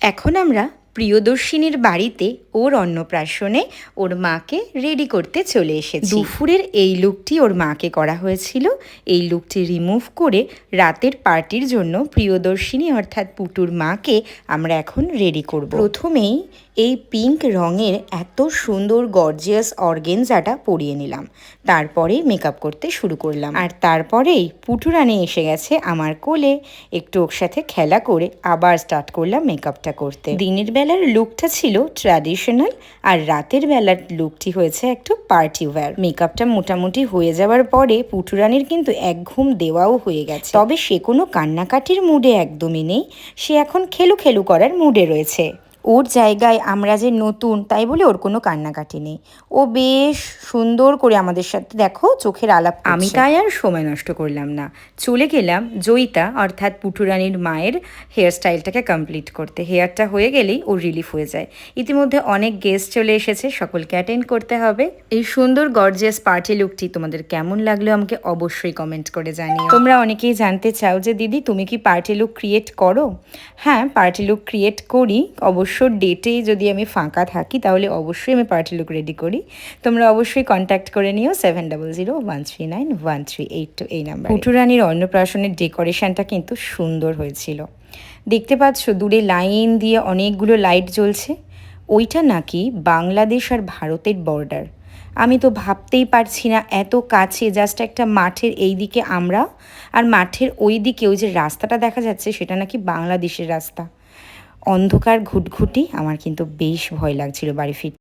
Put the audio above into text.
এখন আমরা প্রিয়দর্শিনীর বাড়িতে ওর অন্নপ্রাশনে ওর মাকে রেডি করতে চলে এসেছি। দুপুরের এই লুকটি ওর মাকে করা হয়েছিল। এই লুকটি রিমুভ করে রাতের পার্টির জন্য প্রিয়দর্শিনী অর্থাৎ পুটুর মাকে আমরা এখন রেডি করব। প্রথমেই এই পিঙ্ক রঙের এত সুন্দর গর্জিয়াস অর্গেনজাটা পরিয়ে নিলাম, তারপরেই মেকআপ করতে শুরু করলাম। আর তারপরেই পুটুরানি এসে গেছে আমার কোলে, একটু ওর সাথে খেলা করে আবার স্টার্ট করলাম মেকআপটা করতে। দিনের বেলার লুকটা ছিল ট্র্যাডিশনাল আর রাতের বেলার লুকটি হয়েছে একটু পার্টি ওয়্যার। মেকআপটা মোটামুটি হয়ে যাওয়ার পরে পুটুরানির কিন্তু এক ঘুম দেওয়াও হয়ে গেছে, তবে সে কোনো কান্নাকাটির মুডে একদমই নেই। সে এখন খেলু খেলু করার মুডে রয়েছে। ওর জায়গায় আমরা যে নতুন তাই বলে ওর কোনো কান্নাকাটি নেই। ও বেশ সুন্দর করে আমাদের সাথে দেখো চোখের আলাপ। আমি তাই আর সময় নষ্ট করলাম না, চলে গেলাম জয়িতা অর্থাৎ পুটুরানির মায়ের হেয়ারস্টাইলটাকে কমপ্লিট করতে। হেয়ারটা হয়ে গেলেই ও রিলিফ হয়ে যায়। ইতিমধ্যে অনেক গেস্ট চলে এসেছে, সকলকে অ্যাটেন্ড করতে হবে। এই সুন্দর গর্জিয়াস পার্টি লুকটি তোমাদের কেমন লাগলো আমাকে অবশ্যই কমেন্ট করে জানিও। তোমরা অনেকেই জানতে চাও যে দিদি তুমি কি পার্টি লুক ক্রিয়েট করো? হ্যাঁ, পার্টি লুক ক্রিয়েট করি। অবশ্য ডেটে যদি আমি ফাঁকা থাকি তাহলে অবশ্যই আমি পার্টি লুক রেডি করি। তোমরা অবশ্যই কন্ট্যাক্ট করে নিও 7001391382 এই নাম্বার। পুটুরানির অন্নপ্রাশনের ডেকোরেশনটা কিন্তু সুন্দর হয়েছিল। দেখতে পাচ্ছ দূরে লাইন দিয়ে অনেকগুলো লাইট জ্বলছে, ওইটা নাকি বাংলাদেশ আর ভারতের বর্ডার। আমি তো ভাবতেই পারছি না, এত কাছে জাস্ট একটা মাঠের এই দিকে আমরা, আর মাঠের ওই দিকে ওই যে রাস্তাটা দেখা যাচ্ছে সেটা নাকি বাংলাদেশের রাস্তা। অন্ধকার ঘুটঘুটি, আমার কিন্তু বেশ ভয় লাগছিল বাড়ি ফিরতে।